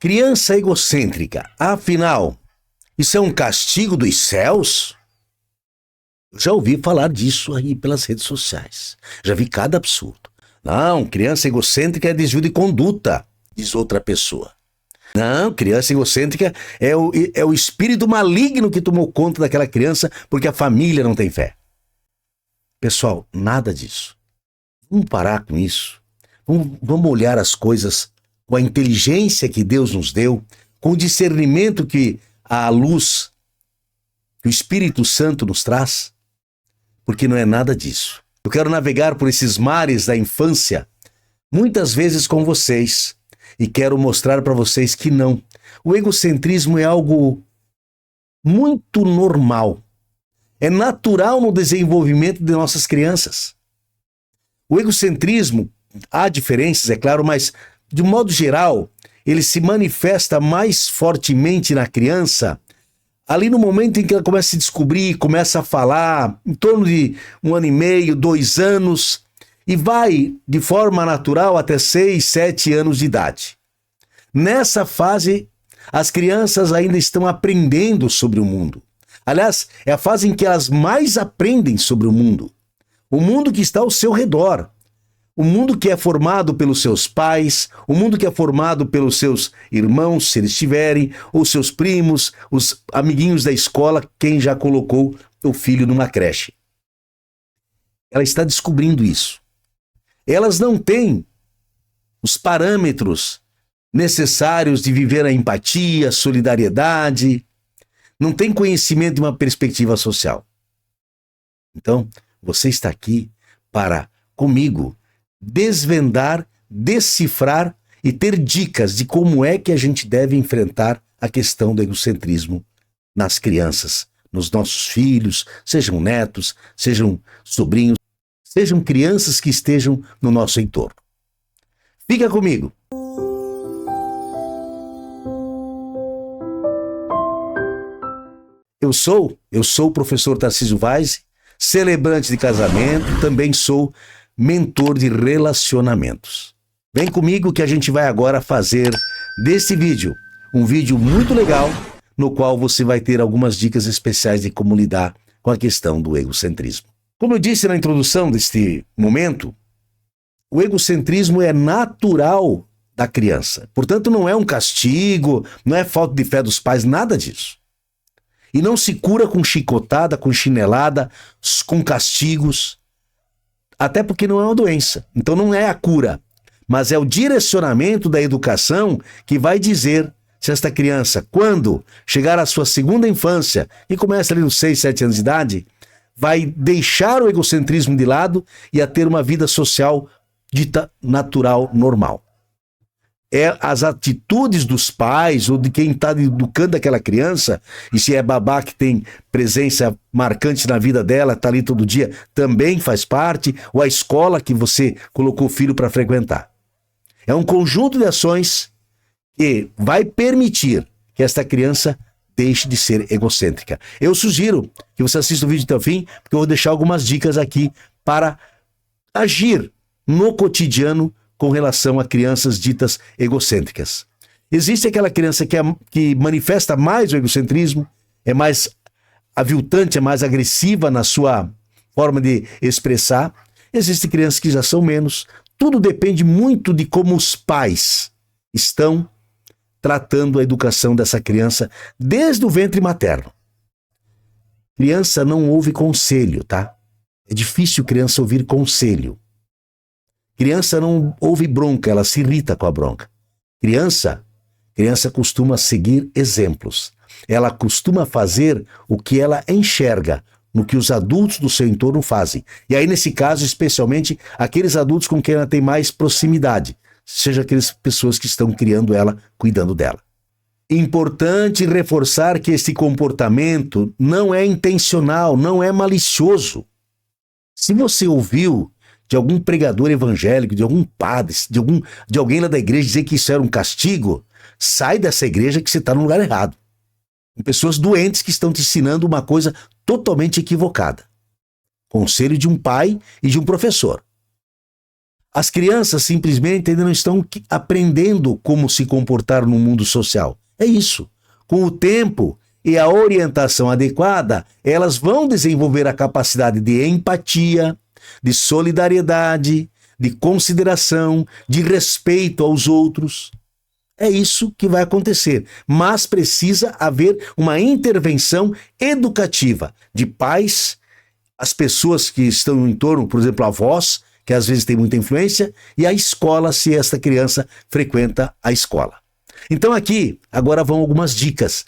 Criança egocêntrica, afinal, isso é um castigo dos céus? Eu já ouvi falar disso aí pelas redes sociais. Já vi cada absurdo. Não, criança egocêntrica é desvio de conduta, diz outra pessoa. Não, criança egocêntrica é o espírito maligno que tomou conta daquela criança porque a família não tem fé. Pessoal, nada disso. Vamos parar com isso. Vamos olhar as coisas com a inteligência que Deus nos deu, com o discernimento que a luz, que o Espírito Santo nos traz, porque não é nada disso. Eu quero navegar por esses mares da infância, muitas vezes com vocês, e quero mostrar para vocês que não. O egocentrismo é algo muito normal. É natural no desenvolvimento de nossas crianças. O egocentrismo, há diferenças, é claro, mas de um modo geral, ele se manifesta mais fortemente na criança ali no momento em que ela começa a se descobrir, começa a falar, em torno de 1 ano e meio, 2 anos, e vai de forma natural até 6, 7 anos de idade. Nessa fase, as crianças ainda estão aprendendo sobre o mundo. Aliás, é a fase em que elas mais aprendem sobre o mundo que está ao seu redor. O mundo que é formado pelos seus pais, o mundo que é formado pelos seus irmãos, se eles tiverem, ou seus primos, os amiguinhos da escola, quem já colocou o filho numa creche. Ela está descobrindo isso. Elas não têm os parâmetros necessários de viver a empatia, a solidariedade, não tem conhecimento de uma perspectiva social. Então, você está aqui para, comigo, desvendar, decifrar e ter dicas de como é que a gente deve enfrentar a questão do egocentrismo nas crianças, nos nossos filhos, sejam netos, sejam sobrinhos, sejam crianças que estejam no nosso entorno. Fica comigo. Eu sou o professor Tarcísio Weise, celebrante de casamento, também sou mentor de relacionamentos. Vem comigo que a gente vai agora fazer desse vídeo um vídeo muito legal, no qual você vai ter algumas dicas especiais de como lidar com a questão do egocentrismo. Como eu disse na introdução deste momento, o egocentrismo é natural da criança. Portanto, não é um castigo, não é falta de fé dos pais, nada disso. E não se cura com chicotada, com chinelada, com castigos, até porque não é uma doença. Então não é a cura, mas é o direcionamento da educação que vai dizer se esta criança, quando chegar à sua segunda infância, e começa ali nos 6, 7 anos de idade, vai deixar o egocentrismo de lado e a ter uma vida social dita natural, normal. É as atitudes dos pais ou de quem está educando aquela criança, e se é babá que tem presença marcante na vida dela, está ali todo dia, também faz parte, ou a escola que você colocou o filho para frequentar. É um conjunto de ações que vai permitir que esta criança deixe de ser egocêntrica. Eu sugiro que você assista o vídeo até o fim, porque eu vou deixar algumas dicas aqui para agir no cotidiano com relação a crianças ditas egocêntricas. Existe aquela criança que manifesta mais o egocentrismo, é mais aviltante, é mais agressiva na sua forma de expressar. Existem crianças que já são menos. Tudo depende muito de como os pais estão tratando a educação dessa criança desde o ventre materno. Criança não ouve conselho, tá? É difícil criança ouvir conselho. Criança não ouve bronca, ela se irrita com a bronca. Criança costuma seguir exemplos. Ela costuma fazer o que ela enxerga no que os adultos do seu entorno fazem. E aí, nesse caso, especialmente, aqueles adultos com quem ela tem mais proximidade, seja aquelas pessoas que estão criando ela, cuidando dela. Importante reforçar que esse comportamento não é intencional, não é malicioso. Se você ouviu de algum pregador evangélico, de algum padre, de alguém lá da igreja dizer que isso era um castigo, sai dessa igreja que você está no lugar errado. Com pessoas doentes que estão te ensinando uma coisa totalmente equivocada. Conselho de um pai e de um professor. As crianças simplesmente ainda não estão aprendendo como se comportar no mundo social. É isso. Com o tempo e a orientação adequada, elas vão desenvolver a capacidade de empatia, de solidariedade, de consideração, de respeito aos outros. É isso que vai acontecer, mas precisa haver uma intervenção educativa de pais, as pessoas que estão no entorno, por exemplo, avós, que às vezes tem muita influência, e a escola, se esta criança frequenta a escola. Então aqui, agora vão algumas dicas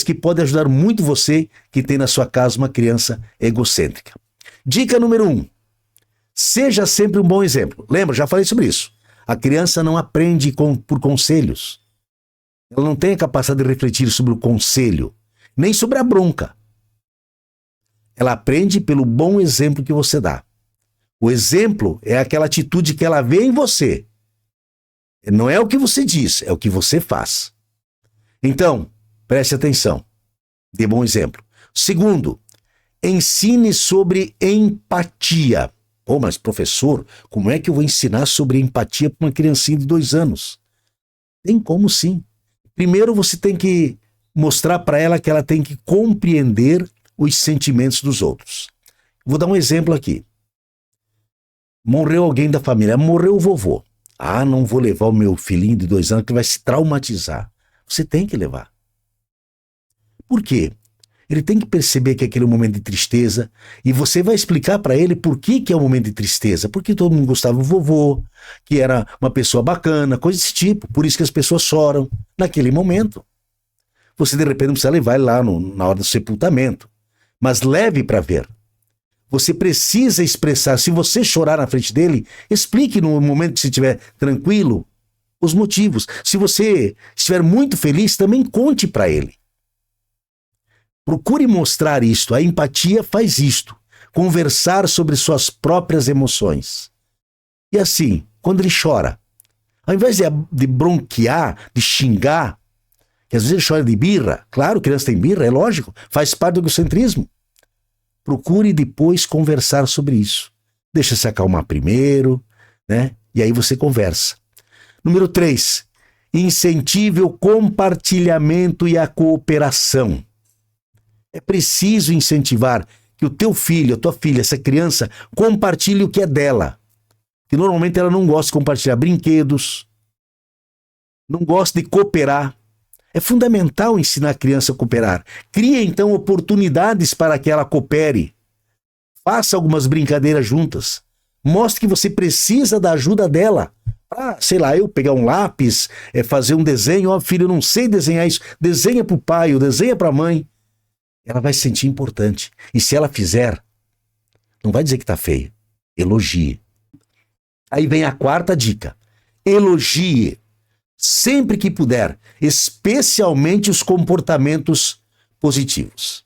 que podem ajudar muito você que tem na sua casa uma criança egocêntrica. Dica número 1, seja sempre um bom exemplo. Lembra, já falei sobre isso. A criança não aprende por conselhos. Ela não tem a capacidade de refletir sobre o conselho, nem sobre a bronca. Ela aprende pelo bom exemplo que você dá. O exemplo é aquela atitude que ela vê em você. Não é o que você diz, é o que você faz. Então, preste atenção. Dê bom exemplo. Segundo, ensine sobre empatia. Pô, mas professor, como é que eu vou ensinar sobre empatia para uma criancinha de 2 anos? Tem como sim. Primeiro você tem que mostrar para ela que ela tem que compreender os sentimentos dos outros. Vou dar um exemplo aqui. Morreu alguém da família, morreu o vovô. Ah, não vou levar o meu filhinho de 2 anos que vai se traumatizar. Você tem que levar. Por quê? Ele tem que perceber que aquele é um momento de tristeza e você vai explicar para ele por que é um momento de tristeza. Porque todo mundo gostava do vovô, que era uma pessoa bacana, coisa desse tipo. Por isso que as pessoas choram naquele momento. Você de repente não precisa levar ele lá na hora do sepultamento, mas leve para ver. Você precisa expressar. Se você chorar na frente dele, explique no momento que você estiver tranquilo os motivos. Se você estiver muito feliz, também conte para ele. Procure mostrar isto. A empatia faz isto. Conversar sobre suas próprias emoções. E assim, quando ele chora, ao invés de bronquear, de xingar, que às vezes ele chora de birra, claro, criança tem birra, é lógico, faz parte do egocentrismo. Procure depois conversar sobre isso. Deixa se acalmar primeiro, né? E aí você conversa. Número 3, incentive o compartilhamento e a cooperação. É preciso incentivar que o teu filho, a tua filha, essa criança, compartilhe o que é dela. Que normalmente ela não gosta de compartilhar brinquedos, não gosta de cooperar. É fundamental ensinar a criança a cooperar. Crie, então, oportunidades para que ela coopere. Faça algumas brincadeiras juntas. Mostre que você precisa da ajuda dela. Para, sei lá, eu pegar um lápis, fazer um desenho. Ó, filho, eu não sei desenhar isso. Desenha para o pai ou desenha para a mãe. Ela vai se sentir importante. E se ela fizer, não vai dizer que está feio. Elogie. Aí vem a 4ª dica. Elogie. Sempre que puder, especialmente os comportamentos positivos.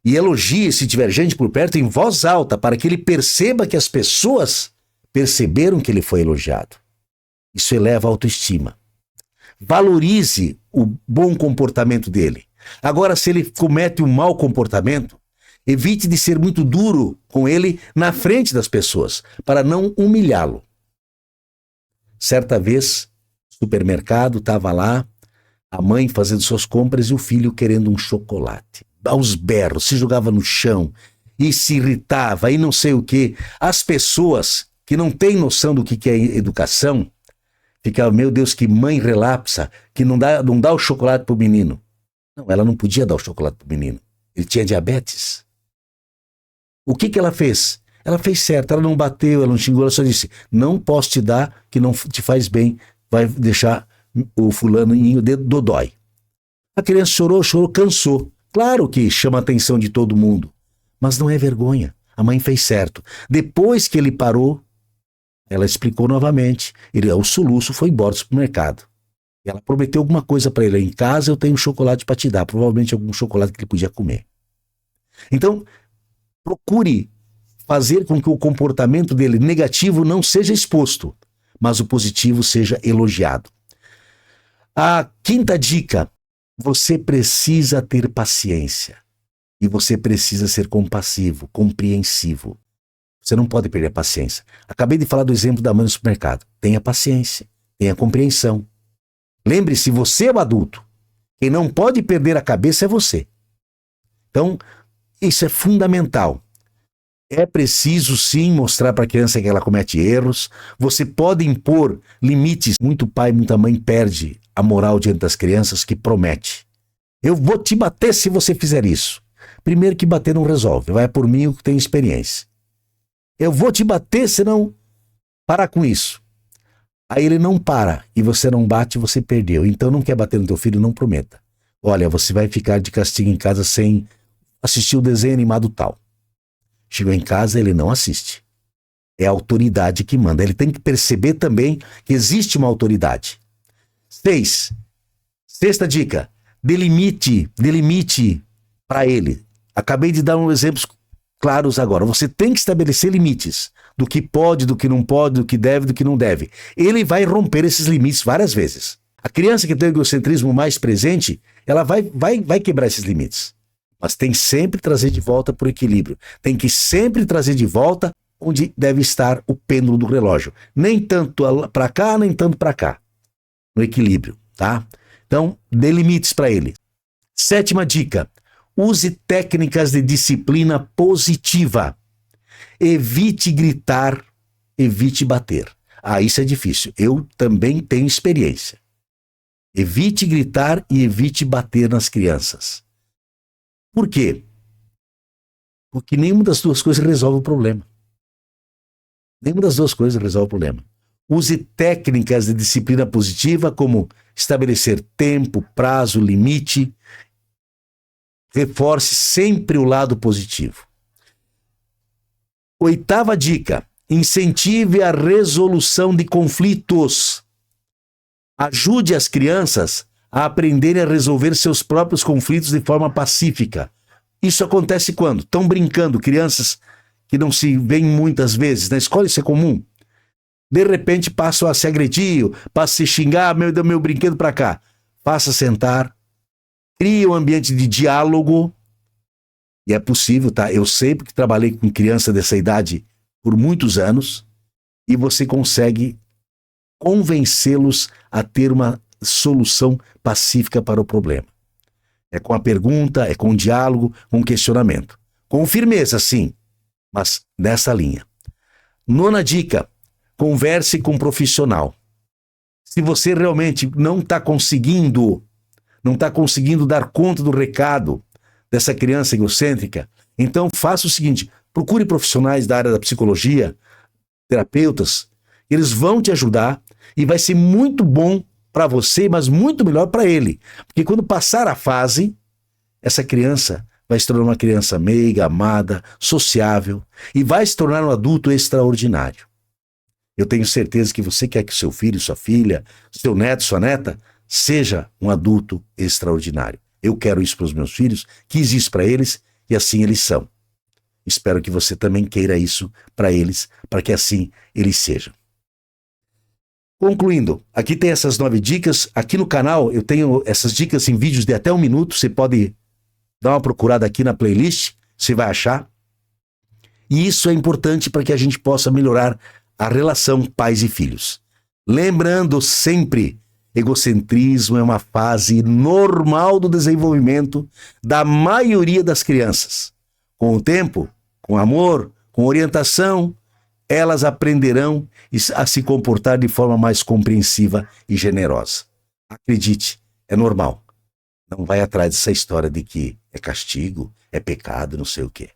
E elogie, se tiver gente por perto, em voz alta, para que ele perceba que as pessoas perceberam que ele foi elogiado. Isso eleva a autoestima. Valorize o bom comportamento dele. Agora, se ele comete um mau comportamento, evite de ser muito duro com ele na frente das pessoas, para não humilhá-lo. Certa vez, supermercado, estava lá, a mãe fazendo suas compras e o filho querendo um chocolate. Aos berros, se jogava no chão e se irritava e não sei o quê. As pessoas que não têm noção do que é educação, ficavam, meu Deus, que mãe relapsa, que não dá o chocolate pro menino. Não, ela não podia dar o chocolate pro menino. Ele tinha diabetes. O que ela fez? Ela fez certo, ela não bateu, ela não xingou, ela só disse, não posso te dar, que não te faz bem, vai deixar o fulaninho dodói. A criança chorou, cansou. Claro que chama a atenção de todo mundo, mas não é vergonha. A mãe fez certo. Depois que ele parou, ela explicou novamente. Ele, ao soluço, foi embora do supermercado. Ela prometeu alguma coisa para ele. Em casa eu tenho um chocolate para te dar. Provavelmente algum chocolate que ele podia comer. Então, procure fazer com que o comportamento dele negativo não seja exposto, mas o positivo seja elogiado. A 5ª dica, você precisa ter paciência e você precisa ser compassivo, compreensivo. Você não pode perder a paciência. Acabei de falar do exemplo da mãe no supermercado. Tenha paciência, tenha compreensão. Lembre-se, você é o adulto. Quem não pode perder a cabeça é você. Então, isso é fundamental. É preciso, sim, mostrar para a criança que ela comete erros. Você pode impor limites. Muito pai, muita mãe perde a moral diante das crianças que promete. Eu vou te bater se você fizer isso. Primeiro que bater não resolve. Vai por mim que tem experiência. Eu vou te bater se não parar com isso. Aí ele não para e você não bate, você perdeu. Então não quer bater no teu filho, não prometa. Olha, você vai ficar de castigo em casa sem assistir o desenho animado tal. Chegou em casa, ele não assiste. É a autoridade que manda. Ele tem que perceber também que existe uma autoridade. 6. Sexta dica. Delimite para ele. Acabei de dar uns exemplos claros agora. Você tem que estabelecer limites do que pode, do que não pode, do que deve, do que não deve. Ele vai romper esses limites várias vezes. A criança que tem o egocentrismo mais presente, ela vai quebrar esses limites. Mas tem que sempre trazer de volta para o equilíbrio. Tem que sempre trazer de volta onde deve estar o pêndulo do relógio. Nem tanto para cá, nem tanto para cá. No equilíbrio, tá? Então, dê limites para ele. 7ª dica. Use técnicas de disciplina positiva. Evite gritar, evite bater. Ah, isso é difícil. Eu também tenho experiência. Evite gritar e evite bater nas crianças. Por quê? Porque nenhuma das duas coisas resolve o problema. Nenhuma das duas coisas resolve o problema. Use técnicas de disciplina positiva, como estabelecer tempo, prazo, limite. Reforce sempre o lado positivo. 8ª dica. Incentive a resolução de conflitos. Ajude as crianças a aprenderem a resolver seus próprios conflitos de forma pacífica. Isso acontece quando? Estão brincando, crianças que não se veem muitas vezes. Na escola isso é comum. De repente passam a se agredir, passam a se xingar, meu brinquedo para cá. Faça sentar, crie um ambiente de diálogo. E é possível, tá? Eu sei porque trabalhei com criança dessa idade por muitos anos e você consegue convencê-los a ter uma solução pacífica para o problema. É com a pergunta, é com o diálogo, com o questionamento. Com firmeza, sim, mas nessa linha. 9ª dica. Converse com um profissional. Se você realmente não está conseguindo dar conta do recado dessa criança egocêntrica, então faça o seguinte, procure profissionais da área da psicologia, terapeutas, eles vão te ajudar e vai ser muito bom para você, mas muito melhor para ele. Porque quando passar a fase, essa criança vai se tornar uma criança meiga, amada, sociável e vai se tornar um adulto extraordinário. Eu tenho certeza que você quer que seu filho, sua filha, seu neto, sua neta, seja um adulto extraordinário. Eu quero isso para os meus filhos, quis isso para eles e assim eles são. Espero que você também queira isso para eles, para que assim eles sejam. Concluindo, aqui tem essas 9 dicas. Aqui no canal eu tenho essas dicas em vídeos de até 1 minuto. Você pode dar uma procurada aqui na playlist, você vai achar. E isso é importante para que a gente possa melhorar a relação pais e filhos. Lembrando sempre, egocentrismo é uma fase normal do desenvolvimento da maioria das crianças. Com o tempo, com amor, com orientação, elas aprenderão a se comportar de forma mais compreensiva e generosa. Acredite, é normal. Não vai atrás dessa história de que é castigo, é pecado, não sei o quê.